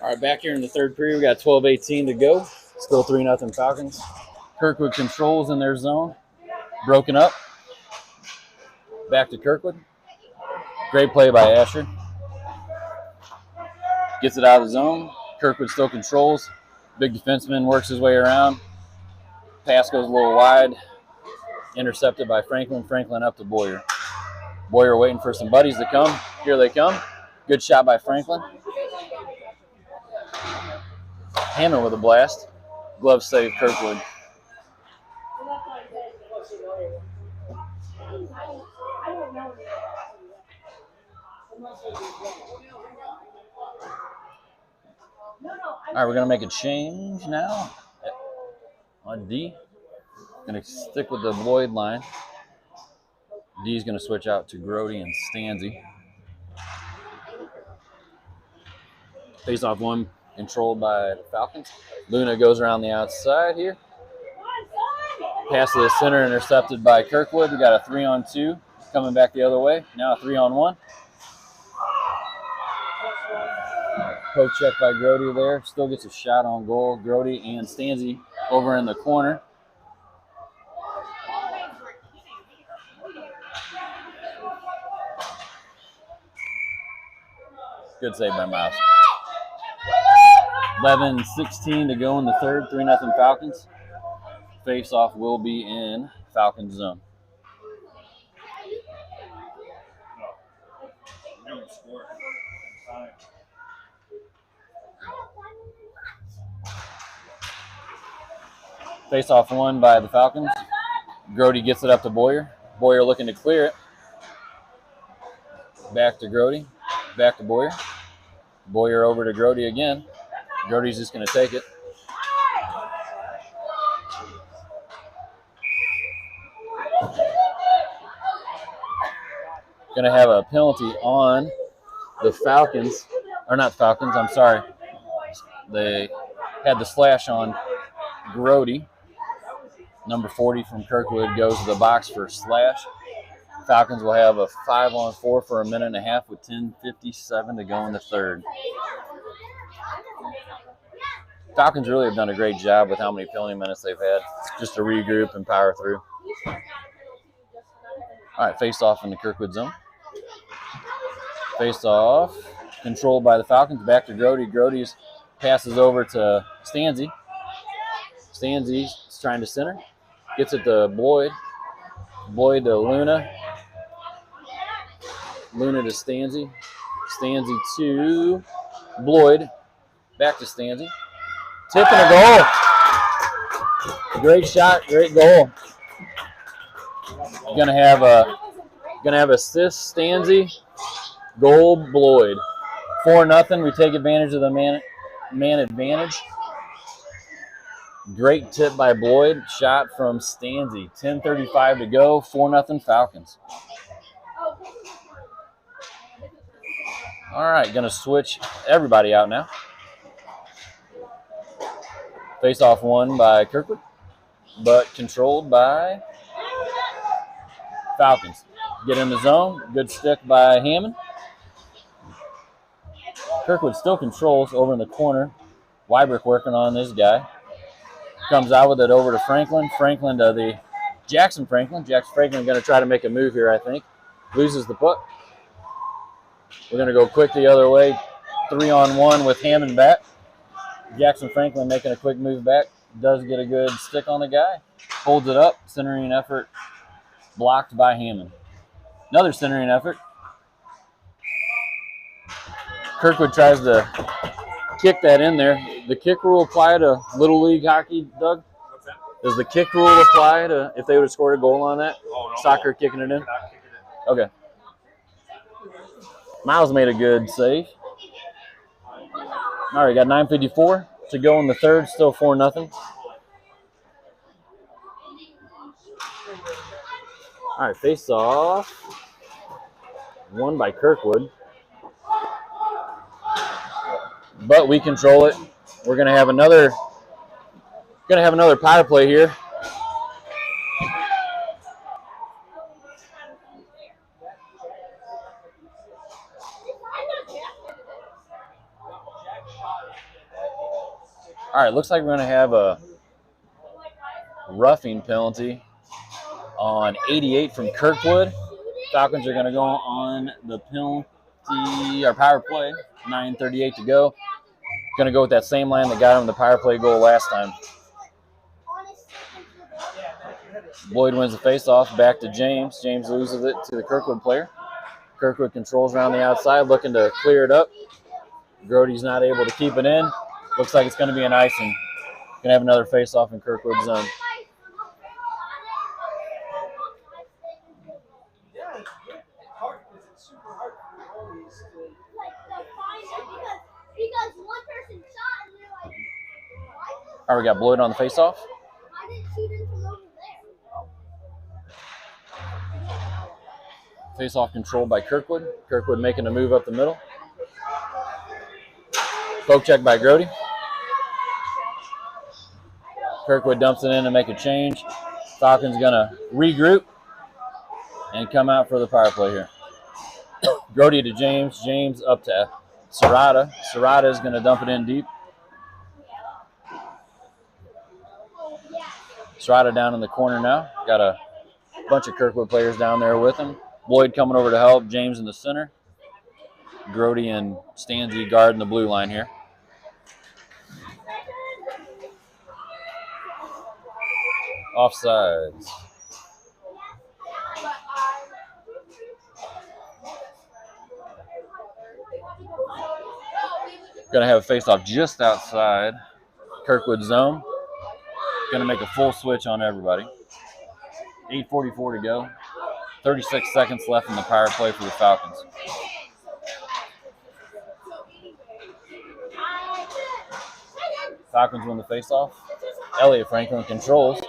All right, back here in the third period, we got 12:18 to go. Still 3-0 Falcons. Kirkwood controls in their zone. Broken up. Back to Kirkwood. Great play by Asher. Gets it out of the zone. Kirkwood still controls. Big defenseman works his way around. Pass goes a little wide. Intercepted by Franklin. Franklin up to Boyer. Boyer waiting for some buddies to come. Here they come. Good shot by Franklin. Hammond with a blast. Glove save Kirkwood. All right, we're going to make a change now on D. Going to stick with the Lloyd line. D is going to switch out to Grody and Stanzi. Face-off one controlled by the Falcons. Luna goes around the outside here. Pass to the center, intercepted by Kirkwood. We got a 3-on-2 coming back the other way. Now a 3-on-1. Poke check by Grody there. Still gets a shot on goal. Grody and Stanzi over in the corner. Good save by Miles. 11:16 to go in the third. 3-0 Falcons. Face-off will be in Falcons zone. Face-off one by the Falcons. Grody gets it up to Boyer. Boyer looking to clear it. Back to Grody. Back to Boyer. Boyer over to Grody again. Grody's just going to take it. Going to have a penalty on the Falcons. Or not Falcons, I'm sorry. They had the slash on Grody. Number 40 from Kirkwood goes to the box for slash. Falcons will have a 5-on-4 for a minute and a half with 10:57 to go in the third. Falcons really have done a great job with how many penalty minutes they've had, just to regroup and power through. All right, face off in the Kirkwood zone. Face off, controlled by the Falcons. Back to Grody. Grody's passes over to Stanzi. Stanzi's trying to center. Gets it to Boyd. Boyd to Luna. Luna to Stanzi. Stanzi to Boyd. Back to Stanzi. Tip and a goal. Great shot, great goal. Gonna have assist Stanzi. Goal Boyd. 4-0. We take advantage of the man advantage. Great tip by Boyd. Shot from Stanzi. 10:35 to go. 4-0 Falcons. All right, going to switch everybody out now. Face-off one by Kirkwood, but controlled by Falcons. Get in the zone. Good stick by Hammond. Kirkwood still controls over in the corner. Wybrick working on this guy. Comes out with it over to Franklin. Franklin to the Jackson Franklin. Jackson Franklin going to try to make a move here, I think. Loses the puck. We're going to go quick the other way. 3-on-1 with Hammond back. Jackson Franklin making a quick move back. Does get a good stick on the guy. Holds it up. Centering effort. Blocked by Hammond. Another centering effort. Kirkwood tries to kick that in there. The kick rule apply to Little League hockey, Doug? What's that? Does the kick rule apply to if they would have scored a goal on that? Oh, no. Soccer kicking it in? Not kicking it in. Okay. Miles made a good save. All right, got 9:54 to go in the third. Still 4-0. All right, face off. Won by Kirkwood. But we control it. We're gonna have another power play here. All right, looks like we're going to have a roughing penalty on 88 from Kirkwood. Falcons are going to go on the penalty or power play. 9:38 to go. Going to go with that same line that got him the power play goal last time. Boyd wins the faceoff. Back to James. James loses it to the Kirkwood player. Kirkwood controls around the outside, looking to clear it up. Grody's not able to keep it in. Looks like it's going to be an icing. Going to have another faceoff in Kirkwood's zone. All right, we got Boyd on the faceoff. Faceoff controlled by Kirkwood. Kirkwood making a move up the middle. Poke check by Grody. Kirkwood dumps it in to make a change. Falcons going to regroup and come out for the power play here. Grody to James. James up to Serrata. Serrata is going to dump it in deep. Serrata down in the corner now. Got a bunch of Kirkwood players down there with him. Boyd coming over to help. James in the center. Grody and Stanzi guarding the blue line here. Offsides. Going to have a face-off just outside Kirkwood zone. Going to make a full switch on everybody. 8:44 to go. 36 seconds left in the power play for the Falcons. Falcons win the faceoff. Elliott Franklin controls.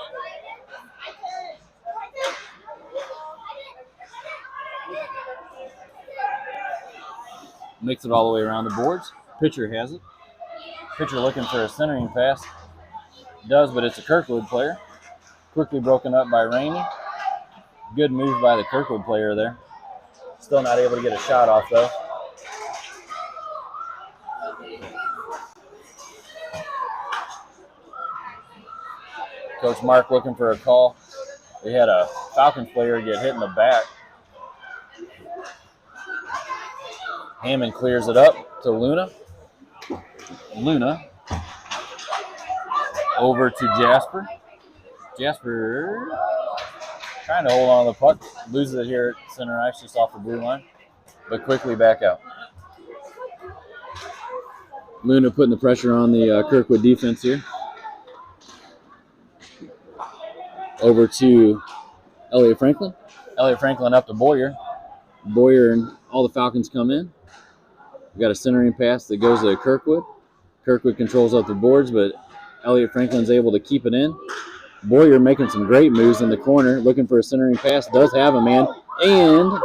Makes it all the way around the boards. Pitcher has it. Pitcher looking for a centering pass. Does, but it's a Kirkwood player. Quickly broken up by Rainey. Good move by the Kirkwood player there. Still not able to get a shot off, though. Coach Mark looking for a call. They had a Falcons player get hit in the back. Hammond clears it up to Luna. Luna over to Jasper. Jasper trying to hold on to the puck. Loses it here at center ice just off the blue line, but quickly back out. Luna putting the pressure on the Kirkwood defense here. Over to Elliott Franklin. Elliott Franklin up to Boyer. Boyer and all the Falcons come in. We got a centering pass that goes to Kirkwood. Kirkwood controls up the boards, but Elliott Franklin's able to keep it in. Boyer making some great moves in the corner, looking for a centering pass. Does have a man, and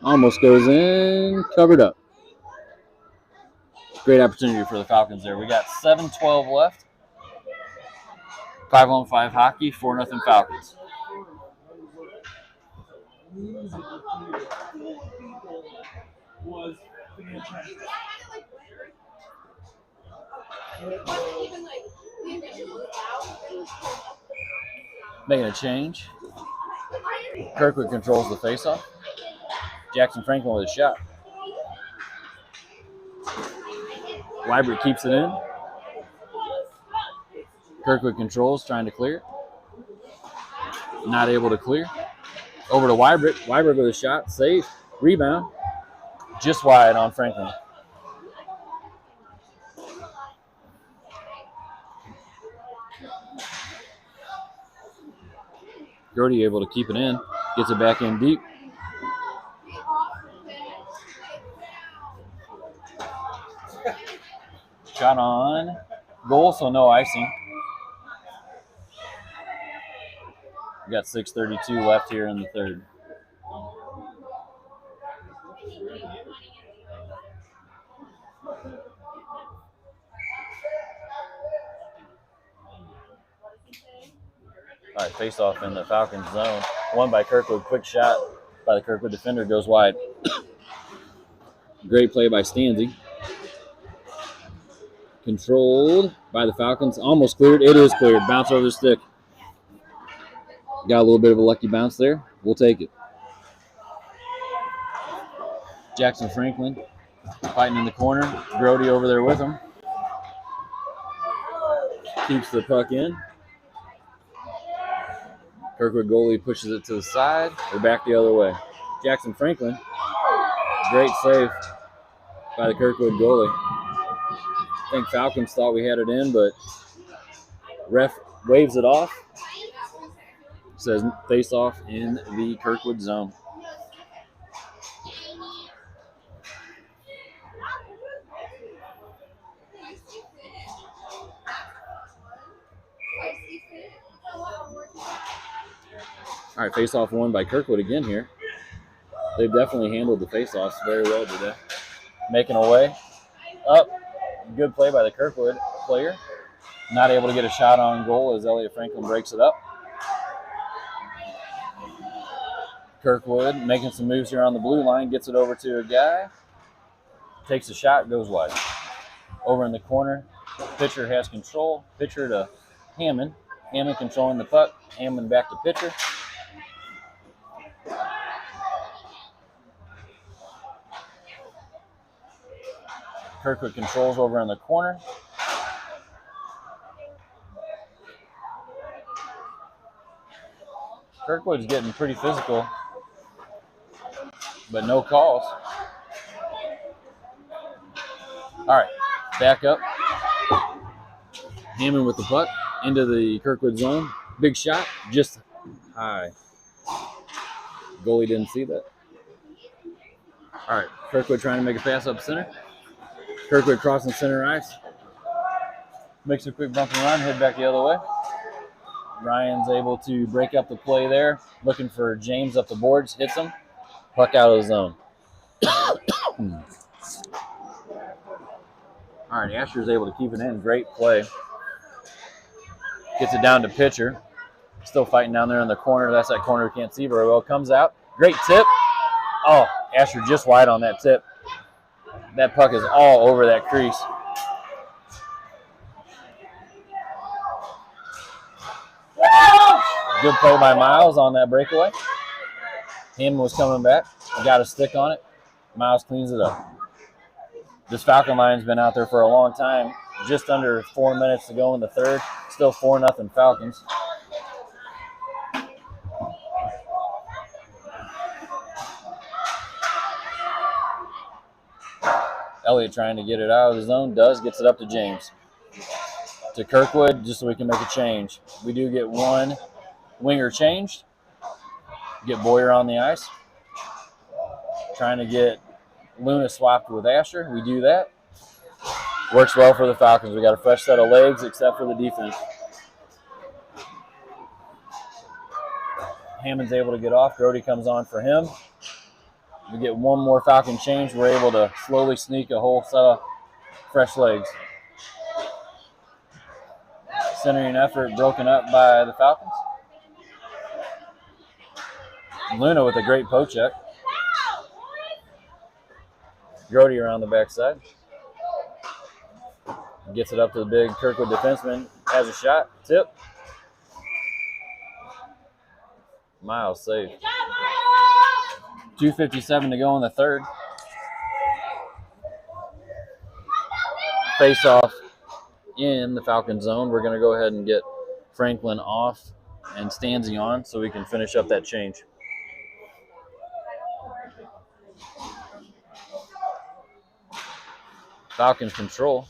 almost goes in, covered up. Great opportunity for the Falcons there. We got 7:12 left. 5-on-5 hockey, 4-0 Falcons. Making a change. Kirkwood controls the faceoff. Jackson Franklin with a shot. Weibert keeps it in. Kirkwood controls, trying to clear. Not able to clear. Over to Weibert. Weibert with a shot. Save. Rebound. Just wide on Franklin. Grody able to keep it in. Gets it back in deep. Shot on goal, so no icing. We got 6:32 left here in the third. All right, face off in the Falcons zone. Won by Kirkwood. Quick shot by the Kirkwood defender goes wide. Great play by Stanzi. Controlled by the Falcons. Almost cleared. It is cleared. Bounce over the stick. Got a little bit of a lucky bounce there. We'll take it. Jackson Franklin fighting in the corner. Brody over there with him. Keeps the puck in. Kirkwood goalie pushes it to the side. We're back the other way. Jackson Franklin. Great save by the Kirkwood goalie. I think Falcons thought we had it in, but ref waves it off. Says face off in the Kirkwood zone. All right, face-off won by Kirkwood again here. They've definitely handled the face-offs very well today. Making a way up. Good play by the Kirkwood player. Not able to get a shot on goal as Elliott Franklin breaks it up. Kirkwood making some moves here on the blue line. Gets it over to a guy. Takes a shot, goes wide. Over in the corner, pitcher has control. Pitcher to Hammond. Hammond controlling the puck. Hammond back to pitcher. Kirkwood controls over in the corner. Kirkwood's getting pretty physical, but no calls. All right, back up. Hammond with the puck into the Kirkwood zone. Big shot, just high. Goalie didn't see that. All right, Kirkwood trying to make a pass up center. Kirkwood crossing center ice. Makes a quick bump and run, head back the other way. Ryan's able to break up the play there. Looking for James up the boards, hits him. Puck out of the zone. All right, Asher's able to keep it in. Great play. Gets it down to pitcher. Still fighting down there in the corner. That's that corner we can't see very well. Comes out. Great tip. Oh, Asher just wide on that tip. That puck is all over that crease. Good play by Miles on that breakaway. Hammond was coming back. Got a stick on it. Miles cleans it up. This Falcon line's been out there for a long time. Just under 4 minutes to go in the third. Still 4-0 Falcons. Elliott trying to get it out of the zone. Gets it up to James. To Kirkwood, just so we can make a change. We do get one winger changed. Get Boyer on the ice. Trying to get Luna swapped with Asher. We do that. Works well for the Falcons. We got a fresh set of legs except for the defense. Hammond's able to get off. Brody comes on for him. We get one more Falcon change. We're able to slowly sneak a whole set of fresh legs. Centering effort broken up by the Falcons. Luna with a great poke check. Brody around the backside. Gets it up to the big Kirkwood defenseman. Has a shot. Tip. Miles saved. 2:57 to go in the third. Face off in the Falcon zone. We're going to go ahead and get Franklin off and Stanzi on so we can finish up that change. Falcons control.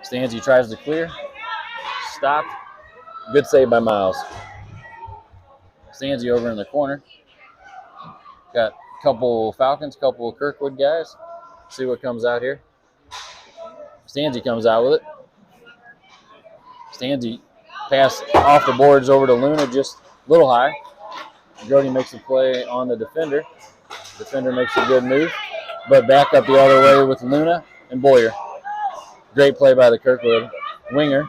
Stanzi tries to clear. Stopped. Good save by Miles. Stanzi over in the corner. Got a couple Falcons, couple of Kirkwood guys. See what comes out here. Stanzi comes out with it. Stanzi pass off the boards over to Luna, just a little high. Brody makes a play on the defender. Defender makes a good move, but back up the other way with Luna and Boyer. Great play by the Kirkwood winger.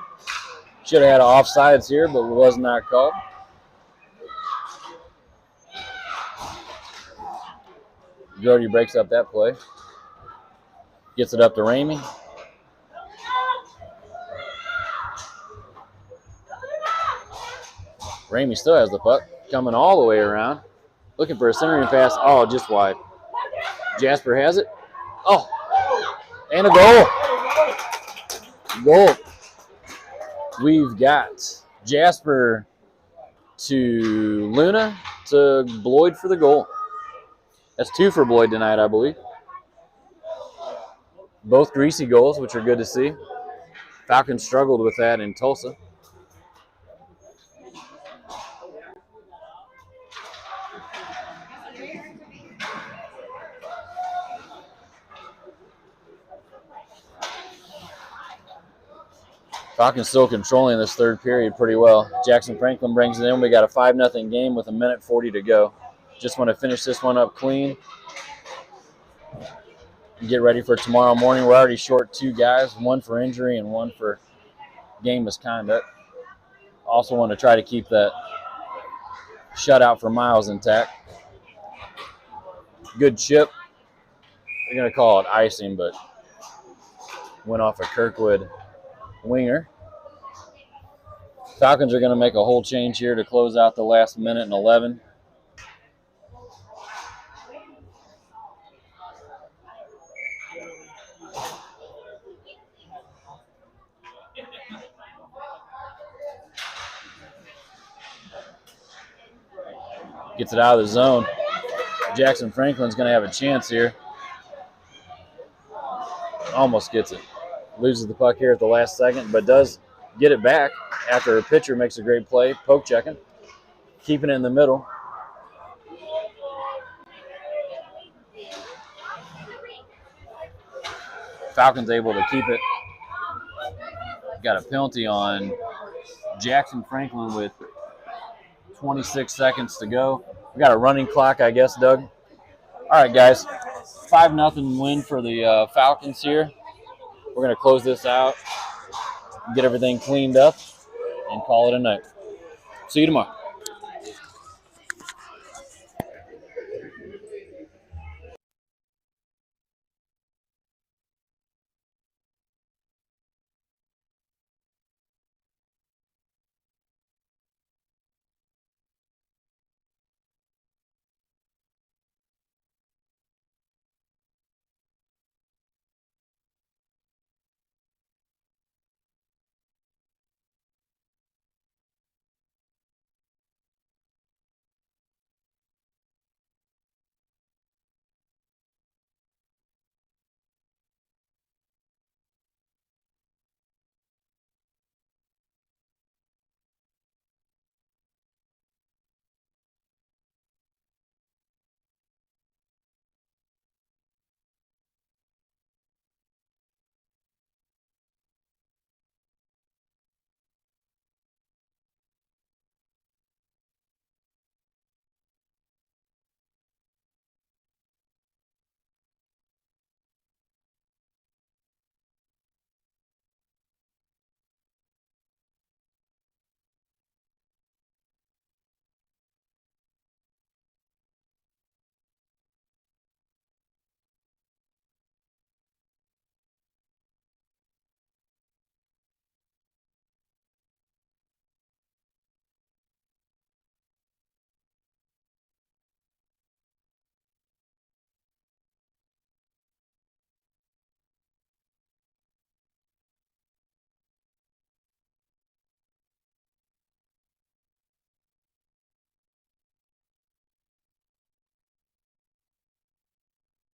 Should have had an offsides here, but was not called. Brody breaks up that play. Gets it up to Ramey. Ramey still has the puck. Coming all the way around. Looking for a centering pass. Oh, just wide. Jasper has it. Oh, and a goal. Goal. We've got Jasper to Luna to Bloyd for the goal. That's 2 for Bloyd tonight, I believe. Both greasy goals, which are good to see. Falcons struggled with that in Tulsa. Falcons still controlling this third period pretty well. Jackson Franklin brings it in. We got a 5-0 game with 1:40 to go. Just want to finish this one up clean. Get ready for tomorrow morning. We're already short 2 guys, 1 for injury and 1 for game misconduct. Also want to try to keep that shutout for Miles intact. Good chip. They're going to call it icing, but went off a Kirkwood winger. Falcons are going to make a whole change here to close out the last minute and 11. Gets it out of the zone. Jackson Franklin's going to have a chance here. Almost gets it. Loses the puck here at the last second, but does get it back after a pitcher makes a great play. Poke checking. Keeping it in the middle. Falcons able to keep it. Got a penalty on Jackson Franklin with 26 seconds to go. We got a running clock, I guess, Doug. All right, guys. 5-0 win for the Falcons here. We're going to close this out, get everything cleaned up, and call it a night. See you tomorrow.